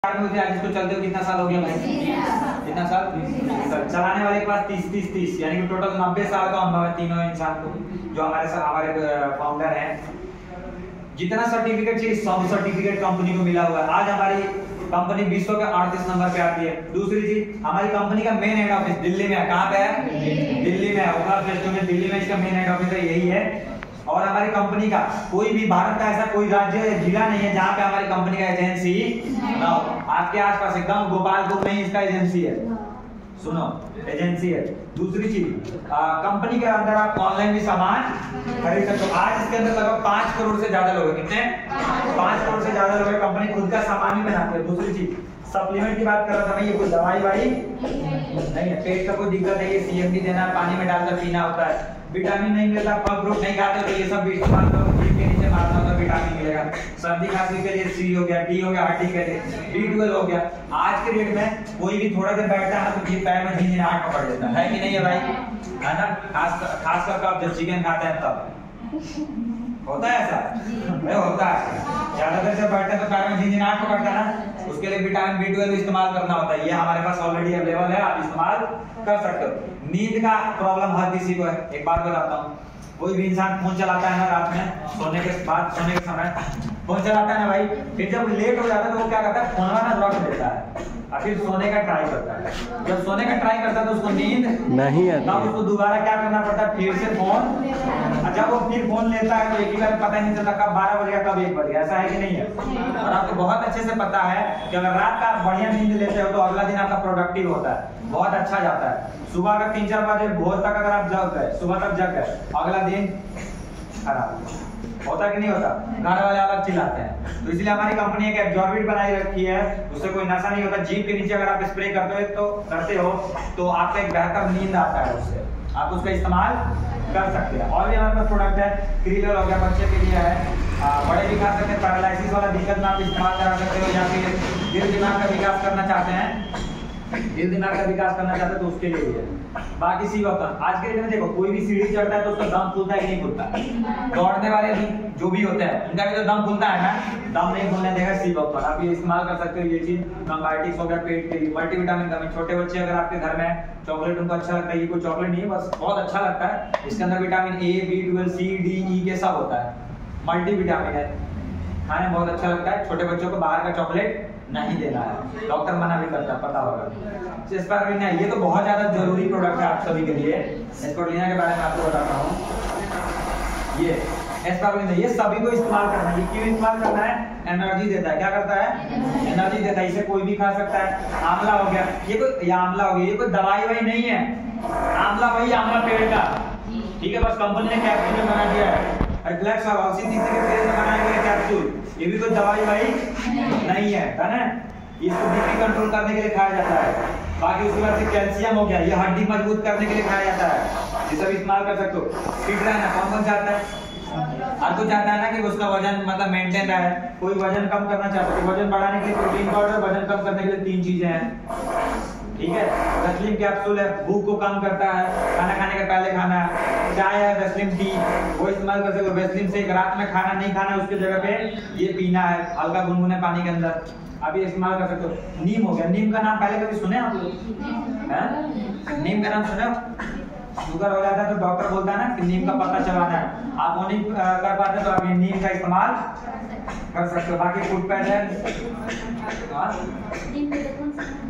इसको चलते हो कितना साल हो गया भाई? कितना साल? चलाने वाले के पास 30 यानी कि टोटल 90 साल का अनुभव है तीनों इंसान को, जो हमारे फाउंडर हैं। जितना सर्टिफिकेट चाहिए सब सर्टिफिकेट कंपनी को मिला हुआ है। आज हमारी कंपनी विश्व के 38 नंबर पे आती है। दूसरी चीज, हमारी कंपनी का मेन हेड ऑफिस दिल्ली में है। कहाँ पे है? दिल्ली में है। ओखला फेस्टो में दिल्ली में इसका मेन हेड ऑफिस है, यही है। और हमारी कंपनी का कोई भी भारत का ऐसा कोई राज्य या जिला नहीं है जहाँ पे हमारी कंपनी का एजेंसी ना हो। आपके आसपास एकदम गोपालपुर में ही इसका एजेंसी है। सुनो, एजेंसी है। दूसरी चीज, कंपनी के अंदर आप ऑनलाइन भी सामान खरीद सकते हो। आज इसके अंदर लगभग 5 करोड़ से ज्यादा लोग हैं। कितने? 5 करोड़ से ज्यादा लोग हैं। कंपनी खुद का सामान भी बनाती है। दूसरी चीज, सप्लीमेंट की बात कर रहा था मैं, ये कोई दवाई वाली नहीं है। पेट का कोई दिक्कत है, ये सीएमडी देना, पानी में डालकर पीना होता है। विटामिन नहीं मिलता, फल फ्रूट नहीं खाते तो ये सब भी इस्तेमाल करो, जीभ के नीचे मारना होता है, विटामिन मिलेगा। सर्दी खांसी के लिए सी हो गया, डी हो गया, हड्डी के लिए B12 हो गया। आज के डेट में कोई भी थोड़ा देर बैठता है तो ये पैर में झिंझिनाहट पकड़ लेता है कि नहीं है भाई? है ना? खासकर आप जब चिकन खाते हैं तब होता है ऐसा? नहीं होता है। ज्यादा देर से बैठते हैं तो पैर में झिंझिनाहट पकड़ता है ना, उसके लिए विटामिन B12 इस्तेमाल करना होता है। ये हमारे पास ऑलरेडी अवेलेबल है, आप इस्तेमाल कर सकते हो। नींद का प्रॉब्लम हर किसी को है। एक बात बताता हूँ, कोई भी इंसान फोन चलाता है ना रात में सोने के समय फोन चलाता है ना भाई, फिर जब लेट हो जाता है तो वो क्या करता है? फोन ना रख देता है और फिर सोने का ट्राई करता है। जब सोने का ट्राई करता है तो उसको नींद नहीं आती, तब उसको दोबारा क्या करना पड़ता है? फिर से फोन। जब वो फिर फोन लेता है तो एक ही बार पता नहीं चलता कब 12 बज गया कब 1 बज गया। ऐसा है कि नहीं है? और आपको बहुत अच्छे से पता है कि अगर रात का बढ़िया नींद लेते हो तो अगला दिन आपका प्रोडक्टिव होता है, बहुत अच्छा जाता है। सुबह का 3-4 बजे भोर तक अगर आप जग गए, सुबह तक जग गए, अगला दिन खराब होता कि नहीं होता? घर वाले अलग चिल्लाते हैं। तो इसलिए हमारी कंपनी एक एब्जॉर्बेंट बनाई रखी है, उससे कोई नशा नहीं होता। जीभ के नीचे अगर आप स्प्रे करते हो तो आपको एक बेहतर नींद आता है, उससे आप उसका इस्तेमाल कर सकते हैं। और भी हमारे पास प्रोडक्ट है, क्रीलर हो गया, बच्चे के लिए है, बड़े भी खा सकते हैं। पैरालिसिस वाला दिक्कत में आप इस्तेमाल करा सकते हो, या फिर दिल दिमाग का विकास करना चाहते हैं, दिल दिमाग का विकास करना चाहते हैं तो उसके लिए भी है। बाकी सी होता है आज के डेट में देखो, कोई भी सीढ़ी चढ़ता है तो उसका दम खुलता है कि नहीं खुलता? दौड़ने वाले भी जो भी होते हैं उनका भी तो दम खुलता है ना, दम नहीं खुलने देगा सी वक्त। आप ये इस्तेमाल कर सकते हो। ये चीज नंबाइटिक्स हो गया, पेट के लिए, मल्टीविटामिन कमी। छोटे बच्चे अगर आपके घर में चॉकलेट उनको अच्छा लगता है, ये कोई चॉकलेट नहीं है, बस बहुत अच्छा लगता है। इसके अंदर vitamin A, B12, C, D, E के सब होता है, मल्टीविटामिन है, खाने बहुत अच्छा लगता है। छोटे बच्चों को बाहर का चॉकलेट नहीं देना है, डॉक्टर मना भी करता है, पता होगा। एस्पारुलिना, ये तो बहुत ज्यादा जरूरी प्रोडक्ट है आप सभी के लिए। एस्पारुलिना के बारे में आपको बताता हूँ। ये एस्पारुलिना, ये सभी को इस्तेमाल करना है। ये क्यों इस्तेमाल करना है? एनर्जी देता है। क्या करता है? एनर्जी देता है। इसे कोई भी खा सकता है। आंवला हो गया, ये आंवला हो गया, ये कोई दवाई वही नहीं है। आंवला वही आंवला पेड़ का, ठीक है, बस कंपनी ने कैप्सूल में बना दिया है। रिफ्लेक्स और ऑक्सीजन के पेड़ में बनाया गया कैप्सूल, ये भी कोई दवाई वही नहीं है ना। इसको बीपी कंट्रोल करने के लिए खाया जाता है। बाकी उसके बाद से कैल्शियम हो गया, ये हड्डी मजबूत करने के लिए खाया जाता है। ये सब इस्तेमाल कर सकते हो। फिट रहना कौन चाहता है? हर कोई चाहता है ना कि उसका वजन मतलब मेंटेन रहे। कोई वजन कम करना चाहता है, वजन बढ़ाने के लिए प्रोटीन पाउडर, वजन कम करने के लिए 3 चीजें हैं, ठीक है। वेस्लिन कैप्सूल है, भूख को कम करता है, खाना खाने के पहले खाना है। चाय है, वेस्लिन टी, वो इस्तेमाल कर सकते हो। वेस्लिन से रात में खाना नहीं खाना, उसके जगह पे ये पीना है हल्का गुनगुने पानी के अंदर, आप ये इस्तेमाल कर सकते हो। नीम हो गया, नीम का नाम पहले कभी सुने आप लोग? नीम का नाम सुने? शुगर हो जाता है तो डॉक्टर बोलता है ना कि नीम का पत्ता चबाना है, आप वो नहीं कर पाते तो आप ये नीम का इस्तेमाल कर सकते हो। बाकी फूड पैड है,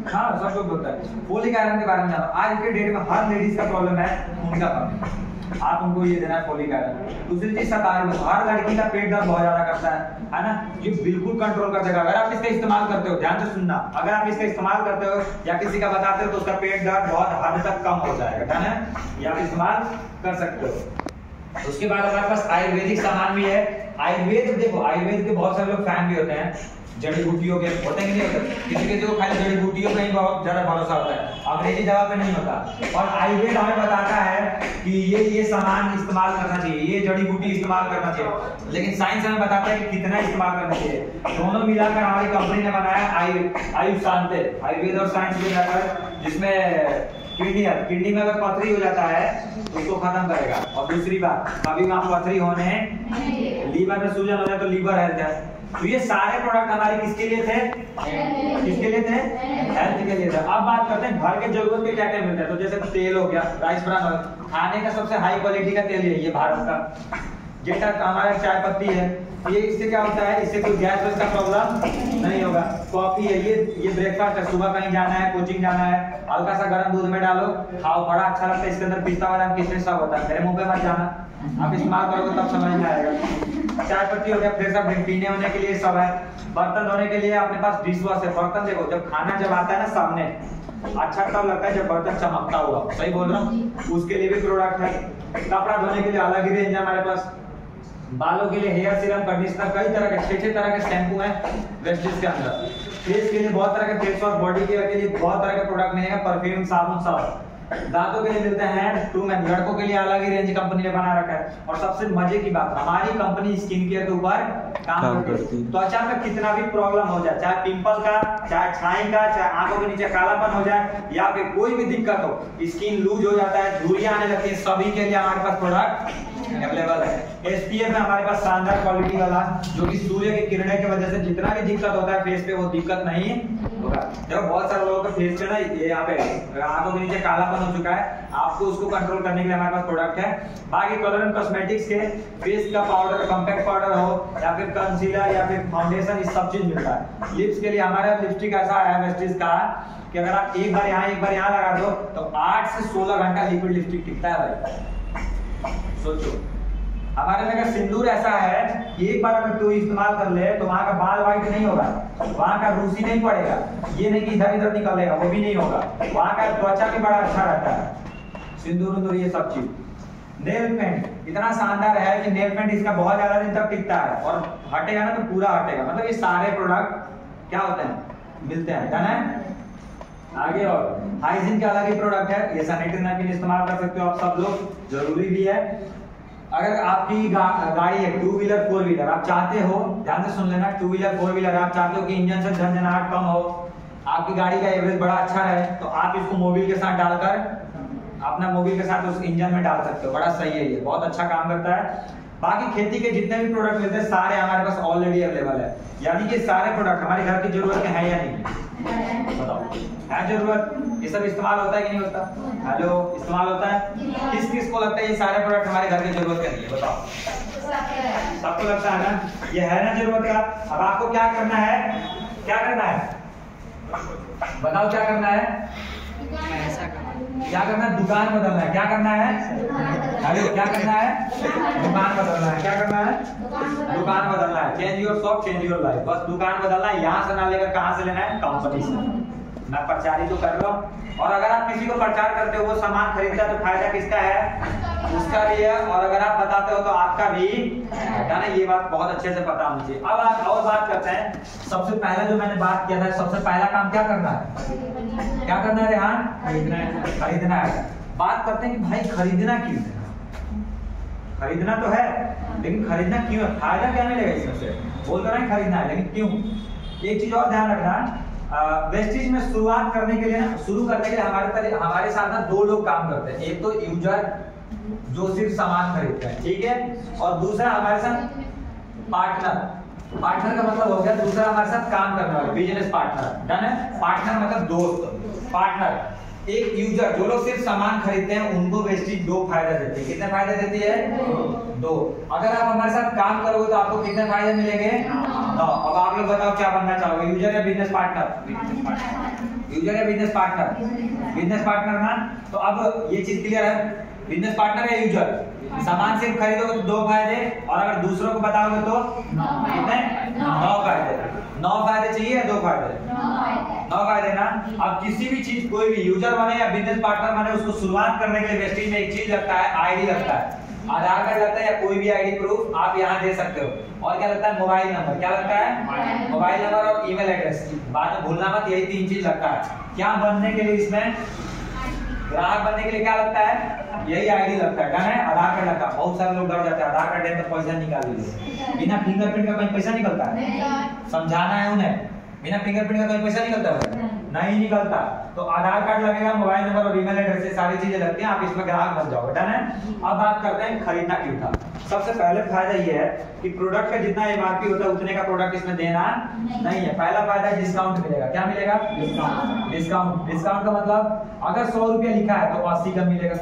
हाँ सब कुछ होता है। फोलिक आयरन के बारे में जानो। आज के डेट में हर लेडीज का प्रॉब्लम है खून का कमी, आप उनको ये देना है फोलिक आयरन। दूसरी चीज हर लड़की का पेट दर्द बहुत ज्यादा करता है ना, ये बिल्कुल कंट्रोल कर देगा अगर आप इसका इस्तेमाल करते हो। ध्यान से सुनना, अगर आप इसका इस्तेमाल करते हो या किसी का बताते हो तो उसका पेट दर्द बहुत हद तक कम हो जाएगा, है ना। ये आप इस्तेमाल कर सकते हो। उसके बाद हमारे पास आयुर्वेदिक सामान भी है। आयुर्वेद देखो, आयुर्वेद के बहुत सारे लोग फैन भी होते हैं, जड़ी बूटियों के होते हैं कि नहीं होते? किसी किसी को खाली जड़ी बूटियों पे ही बहुत ज्यादा भरोसा होता है, अंग्रेजी दवा पे नहीं होता। और आयुर्वेद हमें बताता है कि ये सामान इस्तेमाल करना चाहिए, ये जड़ी बूटी इस्तेमाल करना चाहिए, लेकिन साइंस हमें बताता है कि कितना इस्तेमाल करना चाहिए। दोनों मिलाकर हमारी कंपनी ने बनाया आयुष शांति, आयुर्वेद और साइंस मिलाकर, जिसमें किडनी में अगर पथरी हो जाता है तो उसको खत्म करेगा। और दूसरी बात, कभी वहां पथरी होने, लीवर में सूजन हो जाए तो लीवर हेल्थ तो ये सारे प्रोडक्ट हमारे किसके लिए थे? किसके लिए थे? हेल्थ के लिए थे। अब बात करते हैं घर के जरूरत के क्या क्या मिलता है। तो जैसे तेल हो गया, राइस ब्रान ऑयल, खाने का सबसे हाई क्वालिटी का तेल है ये भारत का। जेटा हमारा चाय पत्ती है, ये इससे क्या होता है, इससे कोई गैस वैस का प्रॉब्लम नहीं होगा। कॉफी है, ये ब्रेकफास्ट है, सुबह कहीं जाना है, कोचिंग जाना है, हल्का सा गर्म दूध में डालो, खाओ, बड़ा अच्छा लगता है। इसके अंदर पिस्ता बादाम किशमिश सब होता है, मेरे मुंह पे मत जाना, आप इस्तेमाल करोगे तब समझ में आएगा। चाय पत्ती हो गया, फ्रेश ड्रिंक पीने होने के लिए सब है। बर्तन धोने के लिए अपने पास डिश वॉश है। बर्तन देखो, जब खाना जब आता है ना सामने, अच्छा तब लगता है जब बर्तन चमकता हुआ, सही बोल रहा हूँ, उसके लिए भी प्रोडक्ट है। कपड़ा धोने के लिए अलग ही रेंज है हमारे पास। बालों के लिए हेयर सीरम, कंडीशनर, कई तरह के 6 तरह के शैम्पू हैं वेस्टिज के अंदर। फेस के लिए बहुत तरह के फेस वॉश, बॉडी केयर के लिए बहुत तरह के प्रोडक्ट मिलेंगे, परफ्यूम, साबुन सब। दांतों के लिए मिलते हैं टू मैन, लड़कों के लिए अलग ही रेंज कंपनी ने बना रखा है। और सबसे मजे की बात, हमारी कंपनी स्किन केयर के ऊपर काम करती है। त्वचा में कितना भी प्रॉब्लम हो जाए, चाहे पिंपल का, चाहे छाई का, चाहे आंखों के नीचे कालापन हो जाए, या फिर कोई भी दिक्कत हो, स्किन लूज हो जाता है, झुर्रियां आने लगती है, सभी के लिए हमारे पास प्रोडक्ट अवेलेबल है। एसपीएफ में हमारे पास शानदार क्वालिटी वाला, जो कि सूर्य की किरणें की वजह से जितना भी दिक्कत होता है फेस पे, वो दिक्कत नहीं होगा। देखो बहुत सारे लोगों के फेस पे ना ये यहाँ पे आंखों के नीचे कालापन हो चुका है, आपको उसको कंट्रोल करने के लिए हमारे पास प्रोडक्ट है। बाकी कलर एंड कॉस्मेटिक्स के फेस का पाउडर, कॉम्पैक्ट पाउडर हो, या फिर कंसीलर, या फिर फाउंडेशन, इस सब चीज मिलता है। लिप्स के लिए हमारा लिपस्टिक ऐसा है वेस्टिज का कि अगर आप एक बार यहाँ लगा दो तो 8 से 16 घंटा लिक्विड लिपस्टिक टिकता है भाई। सोचो, हमारे में का सिंदूर ऐसा है कि एक बार अगर तू इस्तेमाल कर ले तो वहां का बाल व्हाइट नहीं होगा, वहां का रूसी नहीं पड़ेगा, ये नहीं कि इधर इधर निकलेगा, वो भी नहीं होगा, वहां का त्वचा भी बड़ा अच्छा रहता है। सिंदूर ये सब चीज। नेल पेंट इतना शानदार है कि नेल पेंट इसका बहुत ज्यादा दिन तक टिकता है, और हटेगा ना तो पूरा हटेगा। मतलब ये सारे प्रोडक्ट क्या होते हैं, मिलते हैं, जाना है आगे। और हाइजीन के अलग ही प्रोडक्ट है, ये सैनिटरी नैपकिन इस्तेमाल कर सकते हो आप सब लोग, जरूरी भी है। अगर आपकी गाड़ी है 2 व्हीलर 4 व्हीलर, आप चाहते हो, ध्यान से सुन लेना, 2 व्हीलर 4 व्हीलर आप चाहते हो कि इंजन से झंझनाहट कम हो, आपकी गाड़ी का एवरेज बड़ा अच्छा रहे, तो आप इसको मोबिल के साथ डालकर अपना मोबिल के साथ उस इंजन में डाल सकते हो। बड़ा सही है, ये बहुत अच्छा काम करता है। बाकी खेती के जितने भी प्रोडक्ट मिलते हैं सारे हमारे पास ऑलरेडी अवेलेबल है, यानी कि सारे प्रोडक्ट हमारे घर की जरूरत के हैं या नहीं, बताओ है जरूरत? ये सब इस्तेमाल होता है कि नहीं होता? हेलो, इस्तेमाल होता है? किस किस को लगता है ये सारे प्रोडक्ट हमारे घर की जरूरत के नहीं है, बताओ? सबको लगता है ना, ये है ना जरूरत का। अब आपको क्या करना है, क्या करना है बताओ, क्या करना है? क्या करना है? दुकान बदलना है। क्या करना है? हेलो, क्या करना है? दुकान बदलना है। क्या करना है? दुकान बदलना है। Change your shop, change your life. बस दुकान बदलना है, यहाँ से ना लेकर कहाँ से लेना है, कंपनी से। मैं प्रचार ही तो कर रहा हूँ, और अगर आप किसी को प्रचार करते हो, वो सामान खरीदता है, तो फायदा किसका है? उसका भी है, और अगर आप बताते हो तो आपका भी है ना। ये बात बहुत अच्छे से पता होनी चाहिए। अब आप और बात करते हैं। सबसे पहले जो मैंने बात किया था, सबसे पहला काम क्या करना है? क्या करना है रेहान? खरीदना है। बात करते हैं कि भाई खरीदना क्यों है? खरीदना तो है, लेकिन खरीदना क्यों है? फायदा क्या मिलेगा इसमें से? बोल तो नहीं खरीदना है, लेकिन क्यों? एक चीज और ध्यान रखना, वेस्टिज में शुरुआत करने के लिए ना, शुरू करने के लिए हमारे साथ ना 2 लोग काम करते हैं। एक तो यूजर जो सिर्फ सामान खरीदता है, ठीक है, और दूसरा हमारे साथ पार्टनर। पार्टनर का मतलब हो गया दूसरा हमारे साथ काम करने वाला, बिजनेस पार्टनर। डन है? पार्टनर मतलब दोस्त, पार्टनर। एक यूजर, जो लोग सिर्फ सामान खरीदते हैं, उनको वेस्टिज 2 फायदा देती है। कितने फायदे देती है? 2। अगर आप हमारे साथ काम करोगे तो आपको कितने फायदे मिलेंगे? 9। अब आप लोग बताओ क्या बनना चाहोगे, यूजर या बिजनेस पार्टनर? यूजर या बिजनेस पार्टनर? बिजनेस पार्टनर ना। तो अब ये चीज क्लियर है, बिजनेस पार्टनर या यूजर? सामान सिर्फ खरीदोगे तो 2 फायदे, और अगर दूसरों को बताओगे तो कितने? 9 फायदे। 9 फायदे चाहिए या 2 फायदे? 9 फायदे ना। अब किसी भी चीज, कोई भी यूजर बने या बिजनेस पार्टनर बने, उसको शुरुआत करने के लिए वेस्टिज में एक चीज लगता है, आईडी लगता है, आधार कार्ड लगता है, या कोई भी आईडी प्रूफ आप यहाँ दे सकते हो। और क्या लगता है? Mobile number. क्या लगता है? मोबाइल नंबर और ईमेल एड्रेस। बाद में भूलना मत, यही 3 चीज लगता है। क्या बनने के लिए इसमें, ग्राहक बनने के लिए क्या लगता है? यही आईडी लगता है। डन है? आधार कार्ड लगता है। बहुत सारे लोग डर जाते हैं, आधार कार्ड है तो पैसा निकाल लीजिए। बिना फिंगरप्रिंट का पैसा निकलता है? समझाना है उन्हें, बिना फिंगरप्रिंट का तो पैसा निकलता है? नहीं निकलता। तो आधार कार्ड लगेगा, मोबाइल नंबर और ईमेल एड्रेस से सारी चीजें लगती हैं, आप इसमें ग्राहक बन जाओगे। डन है। अब बात करते हैं खरीदना क्यों था। सबसे पहले फायदा ये है कि प्रोडक्ट का जितना एमआरपी होता है उतने का प्रोडक्ट इसमें देना नहीं है। पहला फायदा है डिस्काउंट मिलेगा। क्या मिलेगा? डिस्काउंट। डिस्काउंट का मतलब अगर 100 रुपया लिखा है तो 80 का मिलेगा।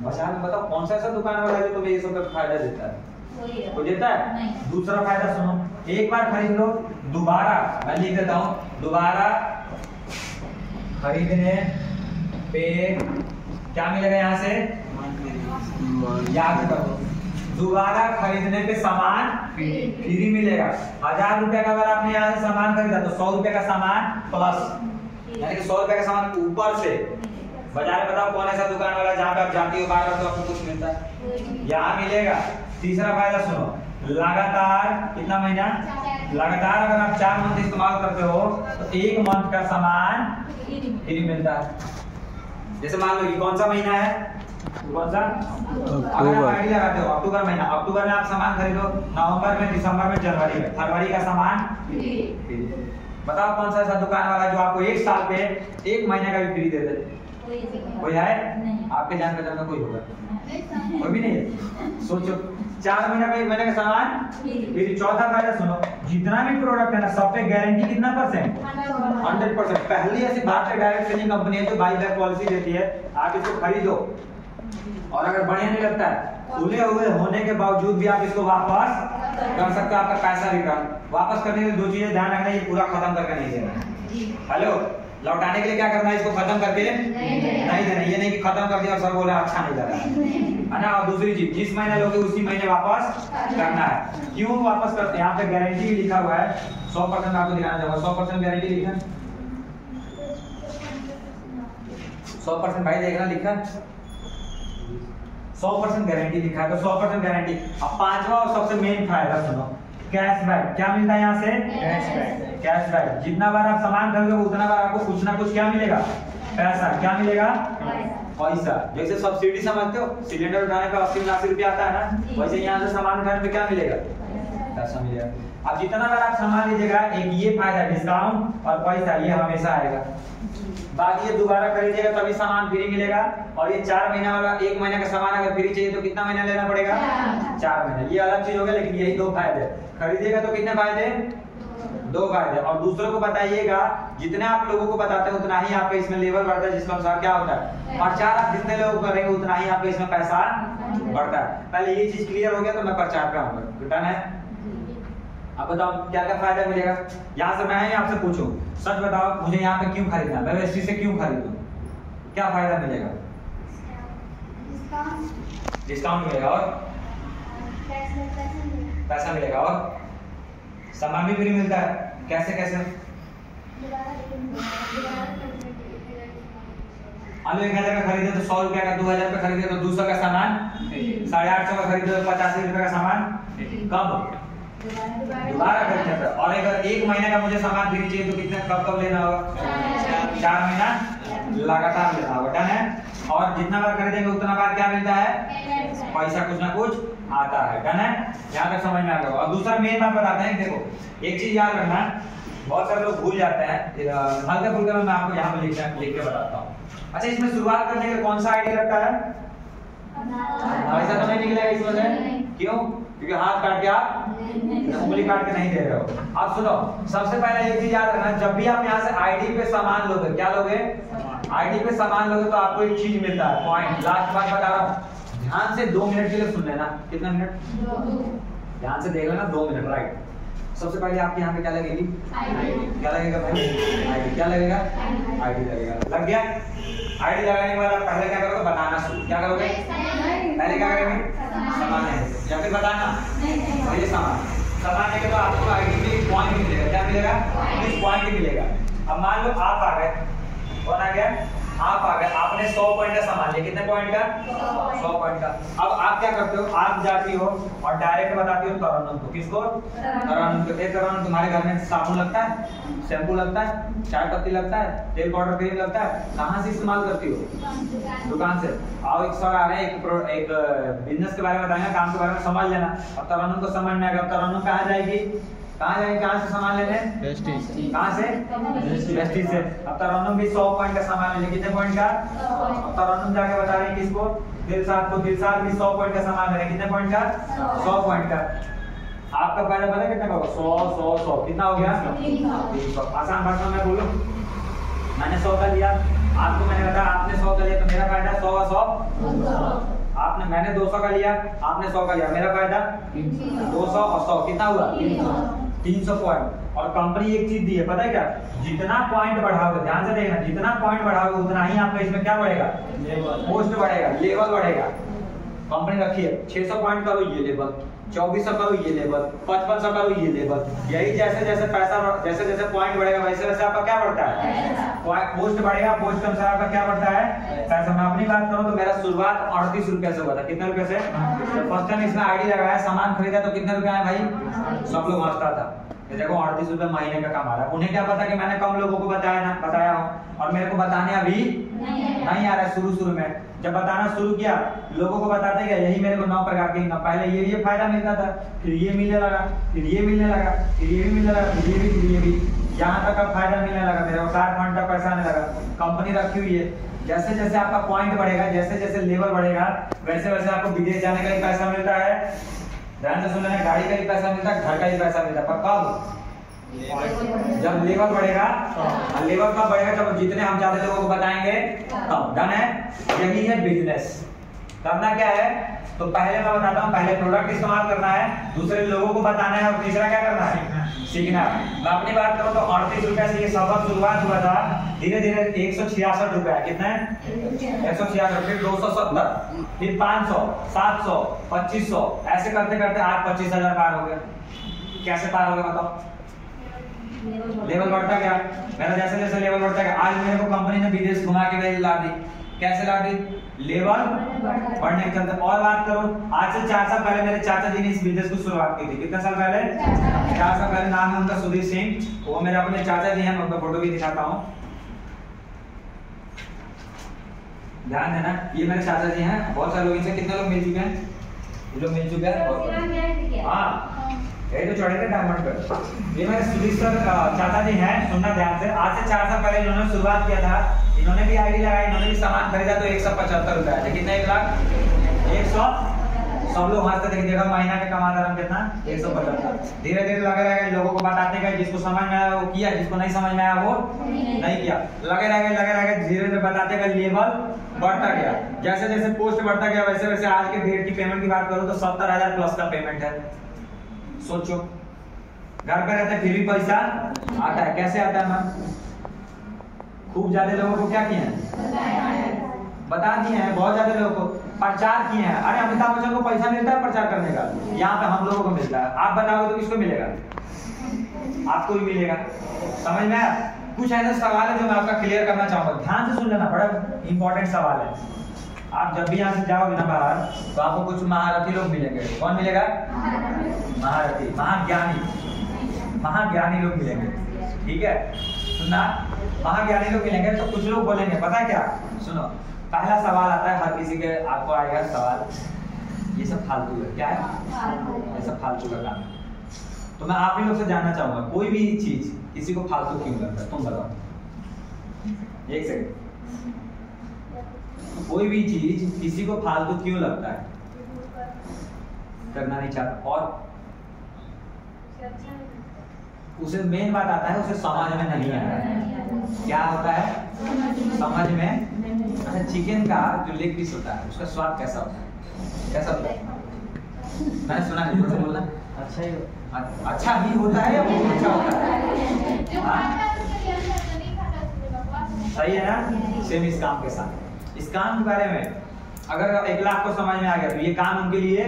बाजार में बताओ कौन सा ऐसा दुकान वाला है जो तुम्हें ये सब का फायदा देता है? कोई देता है? दूसरा फायदा सुनो, एक बार खरीद लो, दोबारा मैं लिख देता हूं, दोबारा खरीदने पे क्या मिलेगा? यहाँ से याद करो, दोबारा खरीदने पे सामान फ्री मिलेगा। 1000 रुपया का अगर आपने यहाँ से सामान खरीदा तो 100 रुपया का सामान प्लस, यानी कि 100 रुपया का सामान ऊपर से। बाजार में बताओ कौन ऐसा दुकान वाला जहाँ पे आप जाती हो बार बार तो आपको कुछ मिलता है? यहाँ मिलेगा। तीसरा फायदा सुनो, लगातार कितना महीना? लगातार अगर आप 4 मंथ इस्तेमाल करते हो तो 1 मंथ का सामान फ्री मिलता है। जैसे मान लो ये कौन सा महीना है? कौन सा? अगर आप आईडी लगाते हो अक्टूबर महीना, अक्टूबर में आप सामान खरीदो, नवंबर में, दिसंबर में, जनवरी में, फरवरी का सामान फ्री। बताओ कौन सा ऐसा दुकान वाला जो आपको 1 साल पे 1 महीने का भी फ्री दे दे? कोई है? आपके जान पहचान में कोई होगा? कोई भी नहीं है। सोचो 4 महीना में 1 महीने का सामान फिर। चौथा फायदा सुनो, जितना भी प्रोडक्ट है ना सब पे गारंटी कितना %? 100%। पहली ऐसी भारतीय डायरेक्ट सेलिंग कंपनी है जो बाई बैक पॉलिसी देती है। आप इसको खरीदो और अगर बढ़िया नहीं लगता है, खुले हुए होने के बावजूद भी आप इसको वापस कर सकते हो। आपका पैसा रिटर्न वापस करने के लिए 2 चीजें ध्यान रखना, ये पूरा खत्म करके नहीं देना। हेलो, लौटाने के लिए क्या करना है? इसको खत्म करके नहीं देना। ये नहीं कि खत्म कर दिया और सर बोला अच्छा नहीं लगा, है ना। और दूसरी चीज, जिस महीने लोगे उसी महीने वापस करना है। क्यों वापस करते हैं? यहाँ पे गारंटी भी लिखा हुआ है। 100% आपको दिखाना चाहूंगा, 100% गारंटी लिखा है। 100% भाई देखना लिखा है, 100% गारंटी लिखा है। तो 100% गारंटी। अब पांचवा और सबसे मेन फायदा सुनो, कैशबैक। क्या मिलता है यहाँ से? कैशबैक। जितना बार आप सामान खरीदोगे उतना बार आपको कुछ ना कुछ क्या मिलेगा? पैसा। क्या मिलेगा? पैसा। जैसे सब्सिडी समझते हो, सिलेंडर उठाने पे 80-80 रुपया आता है ना, वैसे यहाँ से सामान उठाने पे क्या मिलेगा? पैसा मिलेगा। अब जितना बार आप सामान लीजिएगा, एक ये फायदा डिस्काउंट और पैसा, ये हमेशा आएगा। बाकी ये दोबारा खरीदिएगा तभी सामान फ्री मिलेगा। और ये 4 महीना वाला 1 महीने का सामान अगर फ्री चाहिए तो कितना महीना लेना पड़ेगा? 4 महीने। ये अलग चीज हो गया, लेकिन यही 2 फायदे। खरीदिएगा तो कितने फायदे? 2 फायदे। और दूसरों को बताइएगा, जितने आप लोगों को बताते हैं उतना ही आपका इसमें लेवल बढ़ता है, जिसके अनुसार क्या होता है, प्रचार आप जितने लोग करेंगे उतना ही आपका इसमें पैसा बढ़ता है। पहले ये चीज क्लियर हो गया तो मैं प्रचार पे आऊंगा। डन है। अब बताओ क्या क्या फायदा मिलेगा? यहाँ से मैं आपसे पूछूं, सच बताओ मुझे यहाँ पे क्यों खरीदना, मैं वेस्टी से क्यों खरीदूं? क्या फायदा मिलेगा? डिस्काउंट मिलेगा और पैसा मिलेगा और सामान भी फ्री मिलता है। कैसे कैसे? आलू 1000 का खरीदे तो 100 रुपया का, 2000 का खरीदे तो 200 का सामान, 850 का खरीदे तो 85 रुपये का सामान। कब? दोबारा खरीदने पर। और अगर 1 महीने का मुझे सामान फ्री चाहिए तो कितना कब लेना होगा? 4 महीना लगातार लेना होगा। डन है। और जितना बार खरीदेंगे उतना बार क्या मिलता है? पैसा कुछ ना कुछ आता है। डन है। यहाँ तक समझ में आ गया। और दूसरा मेन बात बताते हैं, देखो एक चीज याद रखना, बहुत सारे लोग भूल जाते हैं, हल्का फुल्का में मैं आपको यहाँ पे लिख के बताता हूँ। अच्छा, इसमें शुरुआत करने के लिए कौन सा आईडी लगता है? ऐसा तो नहीं निकलेगा इसमें से। क्यों? क्योंकि हाथ काट के आप उंगली काट के नहीं दे रहे हो। अब सुनो, सबसे पहले एक चीज याद रखना, जब भी आप यहाँ से आईडी पे सामान लोगे, क्या लोगे? आईडी पे सामान लोगे तो आपको एक चीज मिलता है, पॉइंट। लास्ट बात बता रहा हूँ, ध्यान से 2 मिनट के लिए सुन लेना। कितना मिनट? ध्यान से देख लेना, 2 मिनट। राइट। सबसे पहले आपके यहाँ पे क्या लगेगी? क्या लगेगा भाई? आईडी। क्या लगेगा? आईडी लगेगा। लग गया? आईडी लगाने के बाद आप पहले क्या करोगे? बताना शुरू। क्या करोगे? पहले क्या करेंगे? सामान है या फिर बताना? पहले सामान लेके तो आपको आईडी पे पॉइंट मिलेगा। क्या मिलेगा? पॉइंट मिलेगा। अब मान लो आप आ गए, कौन आ गया? आप आ गए, आपने 100 पॉइंट का सामान लिया। कितने पॉइंट का? 100 पॉइंट का। अब आप क्या करते हो? आप जाती हो और डायरेक्ट बताती हो तरन्नुम को। किसको? तरन्नुम को। तरन्नुम, तुम्हारे घर में साबुन लगता है, शैम्पू लगता है, चाय पत्ती लगता है, तेल पाउडर क्रीम लगता है, कहाँ से इस्तेमाल करती हो? दुकान से। आओ, एक सर आ रहे हैं, एक बिजनेस के बारे में बताएंगे, काम के बारे में समझ लेना। अब तरन्नुम को समझ में आएगा, तरन्नुम कहाँ जाएगी? कहाँ जाएंगे, कहाँ से सामान लेने, वेस्टेज। कहाँ से, वेस्टेज से। अब तरन्नुम भी 100 पॉइंट का सामान लेने, कितने पॉइंट का, अब तरन्नुम जाके बता रहे हैं किसको, दिलशाद को, दिलशाद भी 100 पॉइंट का सामान लेने, कितने पॉइंट का, 100 पॉइंट का। आपका फायदा पता है कितना का होगा, 100 100 100 कितना हो गया, 300। आसान भाषा में बोलो, मैंने 100 का लिया, आपको मैंने बताया आपने 100 का लिया तो मेरा फायदा 100 का 100, आपने मैंने 200 का लिया, आपने 100 का लिया, मेरा फायदा 200 और 100 कितना हुआ, 300 पॉइंट। और कंपनी एक चीज दी है पता है क्या, जितना पॉइंट बढ़ाओगे, ध्यान से देखना, जितना पॉइंट बढ़ाओगे उतना ही आपका इसमें क्या बढ़ेगा, पोस्ट बढ़ेगा, लेवल बढ़ेगा। कंपनी रखी है 600 पॉइंट करो ये लेवल, 2400 करो ये लेवल, 5500 करो ये लेवल। यही जैसे जैसे पैसा जैसे जैसे पॉइंट बढ़ेगा वैसे वैसे आपका क्या बढ़ता है, पोस्ट बढ़ेगा, पोस्ट के अनुसार आपका क्या बढ़ता है पैसा। मैं अपनी बात करूं तो मेरा शुरुआत 38 रुपए से हुआ था, कितने रुपए से, फर्स्ट टाइम इसमें आईडी लगाया, सामान खरीदा तो कितने रुपए आए भाई, सब लोग हंसता था, ये देखो 38 रुपए महीने का कमा रहा है। उन्हें क्या पता कि मैंने कम लोगों को बताया हूँ, और मेरे को बताने अभी नहीं आ रहा है। शुरू में जब बताना शुरू किया लोगों को बताते गए, यही मेरे को 9 प्रकार के इनकम, पहले ये फायदा मिलता था, फिर ये मिलने लगा, फिर ये मिलने लगा, फिर ये भी मिलने लगा, फिर ये भी, यहाँ तक का फायदा मिलने लगा, मेरे को 60 फंड का पैसा आने लगा। कंपनी रखी हुई है, जैसे जैसे आपका पॉइंट बढ़ेगा, जैसे जैसे लेवल बढ़ेगा, वैसे वैसे आपको विदेश जाने का भी पैसा मिलता है, ध्यान से सुन लेना, गाड़ी का भी पैसा मिलता है, घर का भी पैसा मिलता है, पर कब, जब लेवल बढ़ेगा। और लेवल कब बढ़ेगा, जब जितने हम ज्यादा लोगों को बताएंगे तब। डन है, यही है बिजनेस। करना क्या है, तो पहले मैं बताता हूँ, पहले प्रोडक्ट इस्तेमाल करना है, दूसरे लोगों को बताना है, और तीसरा क्या करना है, सीखना। मैं अपनी बात करूँ तो 38 रुपए से ये सबक शुरुआत हुआ था, धीरे धीरे 166 रुपए, कितना है 166, फिर 270, फिर 500, 700, 2500, ऐसे करते करते आज 25,000 पार हो गया। कैसे पार हो गया बताओ, लेवल बढ़ता गया मेरा, जैसे जैसे लेवल बढ़ता गया। आज मेरे को कंपनी ने विदेश घुमा के ला दी, कैसे ला दी, लेवल बढ़ने के चलते। और बात करूं, आज से 4 साल पहले मेरे चाचा जी ने इस बिजनेस को शुरुआत की थी, कितने साल पहले, 4 साल पहले। नाम है उनका सुधीर सिंह, वो मेरे अपने चाचा जी हैं, मैं उनका फोटो भी दिखाता हूँ, ध्यान देना, ये मेरे चाचा जी हैं। बहुत सारे लोग इनसे, कितने लोग मिल चुके हैं, ये लोग मिल चुके हैं, हाँ ये तो चढ़े थे डायमंड पे। ये मेरे सुधीर सर चाचा जी हैं, सुनना ध्यान से। आज से 4 साल पहले इन्होंने शुरुआत किया था, इन्होंने भी आईडी लगाई, इन्होंने भी सामान खरीदा तो 175 रुपए आए थे, कितने, 1 लाख 100। सब लोग हंसते थे, देखा महीना के कमाता हम कितना, 175। धीरे धीरे लगे रह गए, लोगों को बताते गए, जिसको समझ में आया वो किया, जिसको नहीं समझ में आया वो नहीं किया। लगे रह गए, धीरे धीरे बताते गए, लेवल बढ़ता गया। जैसे जैसे पोस्ट बढ़ता गया वैसे वैसे आज के डेट की पेमेंट की बात करूँ तो 70,000 प्लस का पेमेंट है। सोचो, घर पे रहते फिर भी पैसा आता है, कैसे आता है मैम, खूब ज्यादा लोगों को क्या किए हैं, बता दिए हैं, बहुत ज्यादा लोगों को प्रचार किए हैं। अरे अमिताभ बच्चन को पैसा मिलता है प्रचार करने का, यहाँ पे हम लोगों को मिलता है। आप बताओगे तो किसको मिलेगा, आपको भी मिलेगा। समझ में आया? कुछ ऐसे सवाल है जो मैं आपका क्लियर करना चाहूंगा, ध्यान से सुन लेना, बड़ा इंपॉर्टेंट सवाल है। आप जब भी यहाँ से जाओगे ना बाहर तो आपको कुछ महारथी लोग मिलेंगे। कौन मिलेगा, महारथी, महाज्ञानी लोग मिलेंगे, ठीक है, सुनना, महाज्ञानी लोग मिलेंगे। तो कुछ लोग बोलेंगे पता है क्या, सुनो, पहला सवाल आता है हर किसी के, आपको आएगा सवाल, ये सब फालतू है, क्या है, ये सब फालतू का काम है। तो मैं आप ही लोग से जानना चाहूंगा, कोई भी चीज किसी को फालतू क्यों लगता है, तुम बताओ, एक सेकंड, कोई भी चीज किसी को फालतू क्यों लगता है, करना नहीं चाहता, और उसे मेन बात आता है, उसे समझ में नहीं आता है। क्या होता है, समझ में। अच्छा, चिकन का जो लेग पीस होता है उसका स्वाद कैसा होता है, कैसा होता है, मैंने सुना है, बोलना अच्छा ही होता है या बहुत अच्छा होता है, सही है ना। सेम इस काम के साथ, इस काम के बारे में अगर 1 लाख को समझ में आ गया तो ये काम उनके लिए,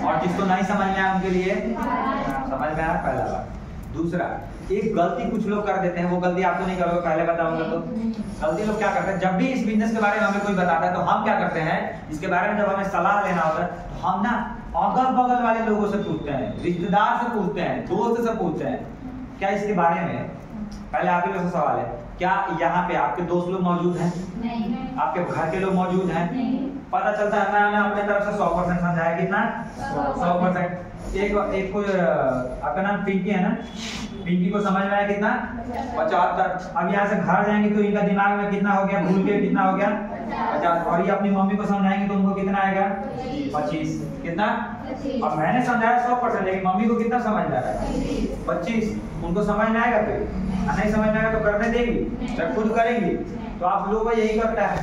और जिसको नहीं समझ में आया उनके लिए समझ में आया, पहला बात। दूसरा, एक गलती कुछ लोग कर देते हैं, वो गलती आपको नहीं करोगे, पहले बताऊंगा। तो गलती लोग क्या करते हैं, जब भी इस बिजनेस के बारे में हमें कोई बताता है तो हम क्या करते हैं, इसके बारे में जब हमें सलाह लेना होता है तो हम ना अगल बगल वाले लोगों से पूछते हैं, रिश्तेदार से पूछते हैं, दोस्त से पूछते हैं, क्या इसके बारे में। पहले आप ही लोग से सवाल है, क्या यहाँ पे आपके दोस्त लोग मौजूद हैं, नहीं। आपके घर के लोग मौजूद हैं, नहीं। पता चलता है मैंने अपने तरफ से 100% समझाया, कितना 100%। एक को आपका नाम पिंकी है ना, पिंकी को समझ में आया कितना 75। अब यहाँ से घर जाएंगे तो इनका दिमाग में कितना हो गया, भूल के कितना हो गया 50। और ये अपनी मम्मी को समझाएंगे तो उनको कितना आएगा 25। कितना? अब मैंने समझाया 100%, लेकिन मम्मी को कितना समझ में आएगा 25। उनको समझ में आएगा, फिर नहीं समझ में आएगा तो करने देगी, जब खुद करेंगी। तो आप लोगों को यही करता है,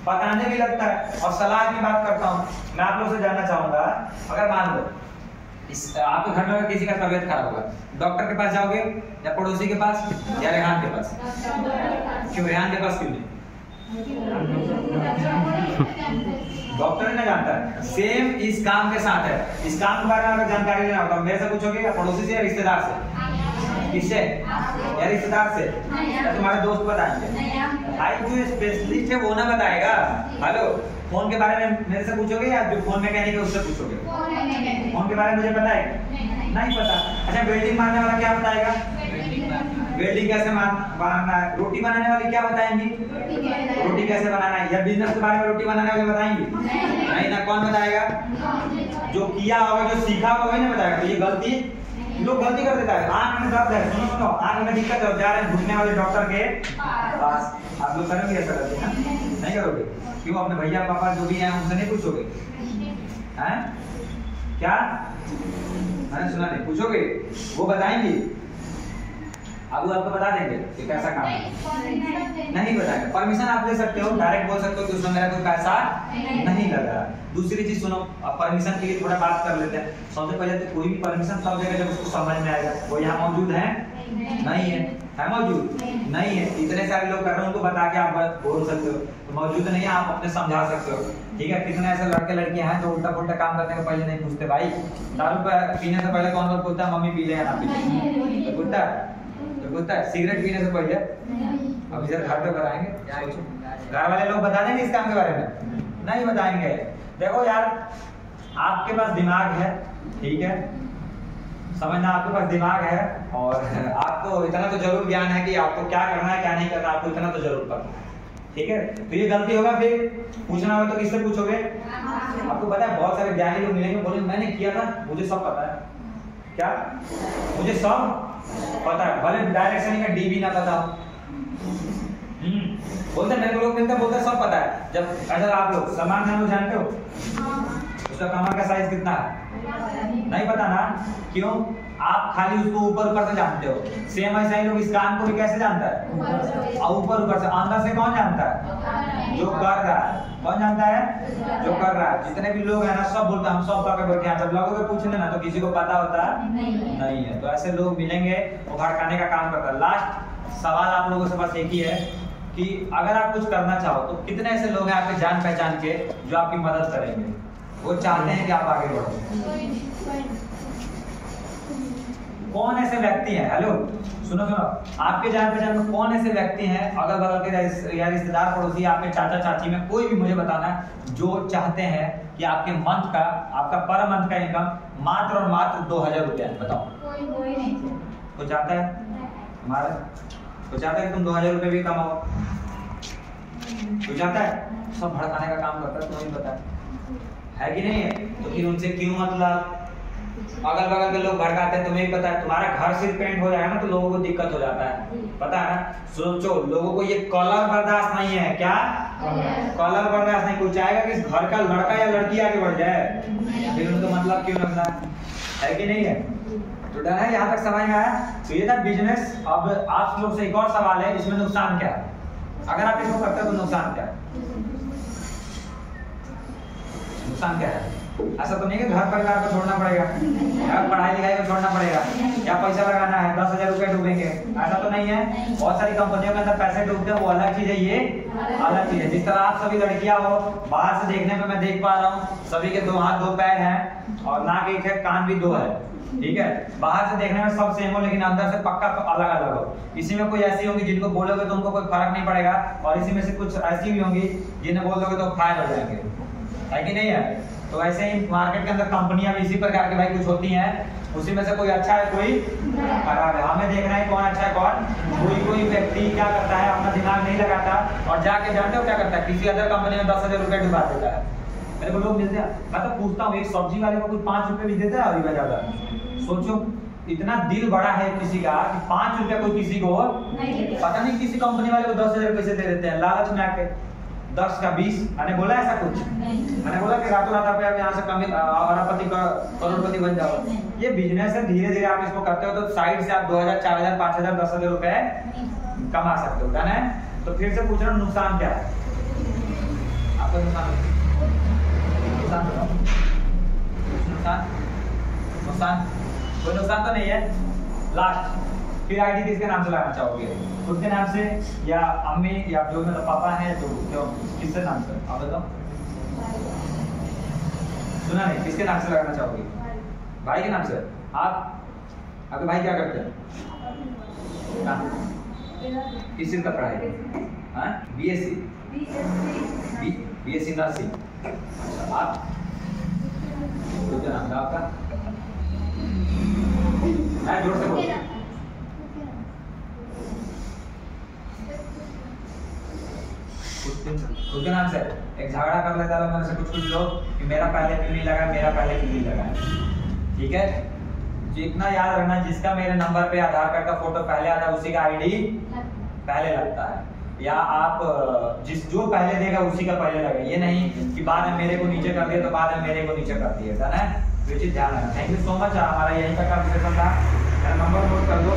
बताने भी लगता है। और सलाह की बात करता हूँ, मैं आप लोग से जानना चाहूंगा, अगर मान लो आपके घर में किसी का तबीयत खराब होगा, डॉक्टर के पास जाओगे या पड़ोसी के पास या रेहान के पास? क्यों रेहान के पास क्यों नहीं? डॉक्टर ही ना जानता है। सेम इस काम के साथ है। इस काम के बारे में अगर जानकारी लेना होगा मेरे से पूछोगे या पड़ोसी से या रिश्तेदार से? किससे? या रिश्तेदार से या तुम्हारे दोस्त बताएंगे? भाई जो स्पेशलिस्ट है वो ना बताएगा। हेलो, फोन के बारे में मेरे से पूछोगे या जो फोन मैकेनिक है उससे पूछोगे? फोन के बारे में मुझे पता है? नहीं पता। अच्छा, वेल्डिंग मारने वाला क्या बताएगा? वेल्डिंग कैसे बनाना है? रोटी बनाने वाली क्या बताएंगी? रोटी कैसे बनाना है? या बिजनेस के बारे में रोटी बनाने वाले बताएंगी? नहीं ना। कौन बताएगा? जो किया होगा, जो सीखा होगा वही ना बताएगा। तो ये गलती, लोग गलती कर देता है। आंख में दर्द है, सुनो आंख में दिक्कत है, जा रहे हैं घुटने वाले डॉक्टर के पास। आप लोग करोगे ऐसा? गलती नहीं करोगे? क्यों? अपने भैया पापा जो भी हैं उनसे नहीं पूछोगे? हैं क्या? मैंने सुना नहीं, पूछोगे, वो बताएंगे। अब वो आपको बता देंगे कि कैसा काम है। नहीं बताएंगे। परमिशन आप ले सकते हो, डायरेक्ट बोल सकते हो कि उसमें मेरा कोई पैसा नहीं लग रहा। दूसरी चीज सुनो, अब परमिशन के लिए थोड़ा बात कर लेते हैं। सबसे पहले तो कोई भी परमिशन तब देगा जब उसको समझ में आएगा। वो यहाँ मौजूद है? नहीं है। है मौजूद? नहीं है। इतने सारे लोग कर रहे हैं, उनको बता के आप बोल सकते हो। तो मौजूद नहीं है, आप अपने समझा सकते हो। ठीक है? कितने ऐसे लड़के लड़कियां हैं जो उल्टा पुल्टा काम करने के पहले नहीं पूछते। भाई दारू पीने से पहले कौन पूछता है मम्मी पी ले या ना पी ले? तो पूछता है। सिगरेट पीने से पहले अभी जरा घर पे कराएंगे, घर वाले लोग बता देंगे इस काम के बारे में? नहीं बताएंगे। देखो यार, आपके पास दिमाग है, ठीक है, समझना, आपके पास दिमाग है और आपको इतना तो जरूर ज्ञान है कि आपको क्या करना है क्या नहीं करना, आपको इतना तो जरूर पता है। ठीक है? तो ये गलती होगा, फिर पूछना हो तो किससे पूछोगे? आपको पता है बहुत सारे ज्ञानी लोग मिलेंगे, बोले मैंने किया था, मुझे सब पता है। क्या? मुझे सब पता है, भले डायरेक्शन का डी भी ना पता हो। बोलते मेरे को लोग मिलते बोलते सब पता है। जब अगर आप लोग सलमान खान को जानते हो, उसका कमर का साइज कितना है? नहीं पता ना? क्यों? आप खाली उसको ऊपर ऊपर से जानते हो। सेम ऐसा ही लोग इस काम को भी कैसे जानता है? और ऊपर ऊपर से। अंदर से कौन जानता है? जो कर रहा है। कौन जानता है? जो कर रहा है। जितने भी लोग हैं ना सब बोलते हैं हम सब करके बैठे हैं। जब लोगों को पूछ लेना तो किसी को पता होता नहीं है। तो ऐसे लोग मिलेंगे, वो भड़काने का काम करता है। लास्ट सवाल आप लोगों से बस एक ही है कि अगर आप कुछ करना चाहो तो कितने ऐसे लोग हैं आपके जान पहचान के जो आपकी मदद करेंगे, वो चाहते हैं कि आप आगे बढ़ो? कौन ऐसे व्यक्ति हैं? हेलो सुनो, आपके जान पहचान में कौन ऐसे व्यक्ति हैं अगल बगल के या रिश्तेदार पड़ोसी, आपके चाचा चाची में कोई भी, मुझे बताना है, जो चाहते हैं कि आपके मंथ का, आपका पर मंथ का इनकम मात्र और मात्र 2000 रुपया है? बताओ। कोई नहीं चाहता है? हमारा तो चाहता है कि तुम 2000 रुपये भी कमाओ? तो चाहता है? सब भड़काने का काम करता है, तुम्हें पता है कि नहीं है? तो फिर उनसे क्यों मतलब? अगल बगल के लोग भड़काते हैं, तुम्हें पता है। तुम्हारा घर सिर्फ पेंट हो जाएगा ना तो लोगों को दिक्कत हो जाता है, पता है ना? सोचो, लोगों को ये कलर बर्दाश्त नहीं है। क्या कलर बर्दाश्त नहीं? कोई चाहेगा कि इस घर का लड़का या लड़की आगे बढ़ जाए? फिर उनको मतलब क्यों लगना है कि नहीं है? तो डर है, यहाँ तक समझ में आया? तो ये था बिजनेस। अब आप लोग से एक और सवाल है, इसमें नुकसान क्या है? अगर आप इसको करते हो तो नुकसान क्या है? नुकसान क्या है? ऐसा तो नहीं कि घर परिवार को छोड़ना पड़ेगा या पढ़ाई लिखाई को छोड़ना पड़ेगा या पैसा लगाना है 10,000 रुपए डूबेंगे, ऐसा तो नहीं है। बहुत सारी कंपनियों के अंदर पैसे डूबते हैं, वो अलग चीज है, ये अलग चीज है। जिस तरह आप सभी लड़कियां हो, बाहर से देखने में मैं देख पा रहा हूँ सभी के 2 हाथ 2 पैर हैं और नाक एक है, कान भी 2 है, ठीक है? बाहर से देखने में सब सेम हो लेकिन अंदर से पक्का अलग अलग हो। इसी में कोई ऐसी होंगी जिनको बोलोगे तो उनको कोई फर्क नहीं पड़ेगा और इसी में से कुछ ऐसी भी होंगी जिन्हें बोल दोगे तो फायर हो जाएंगे, है कि नहीं है? तो ऐसे ही मार्केट के अंदर कंपनियां भी इसी प्रकार के भाई कुछ होती हैं, उसी में से कोई अच्छा है कोई खराब है। हमें देखना है कौन अच्छा है कौन। कोई व्यक्ति क्या करता है, अपना दिमाग नहीं लगाता और जाके जानते हो क्या करता है, किसी अदर कंपनी में 10,000 रुपए डुबा देता है। मेरे को लोग मिलते हैं, मैं तो पूछता हूँ एक सब्जी वाले को कोई 5 रुपए भी देता है अभी ज्यादा? सोचो इतना दिल बड़ा है किसी का कि 5 रुपया कोई किसी को पता नहीं, किसी कंपनी वाले को 10,000 पैसे दे देते हैं लालच में आके, 10 का 20। मैंने बोला ऐसा कुछ? मैंने बोला कि रातों रात आप यहाँ से अरबपति का करोड़पति बन जाओ। ये बिजनेस है, धीरे धीरे आप इसको करते हो तो साइड से आप 2,000 4,000 5,000 10,000 रुपए कमा सकते हो, है ना? तो फिर से पूछ रहा हूँ नुकसान क्या है आपको? नुकसान बताओ, नुकसान कोई नुकसान तो नहीं है। लास्ट फिर आईडी किसके नाम से लगाना चाहोगे? खुद के नाम से या अम्मी या जो मेरा पापा है तो क्यों किसके नाम से आप बताओ? सुना नहीं, किसके नाम से लगाना चाहोगे? भाई के नाम से। आप आपके भाई क्या करते हैं? किस चीज का पढ़ाई? हाँ बीएससी नर्सिंग। आप खुद के नाम से आपका? मैं जोर से बोल खुद के नाम से। एक झगड़ा कर लेता है मेरे से कुछ लोग कि मेरा पहले क्यों नहीं लगा, मेरा पहले क्यों नहीं लगा। ठीक है, जितना याद रखना, जिसका मेरे नंबर पे आधार कार्ड का फोटो पहले आता है उसी का आईडी पहले लगता है, या आप जिस जो पहले देगा उसी का पहले लगे। ये नहीं कि बाद में मेरे को नीचे कर दिया तो बाद में मेरे को नीचे कर दिया, है ना? ये चीज ध्यान रखना। थैंक यू सो मच, हमारा यहीं तक का सेशन था। मेरा नंबर नोट कर दो।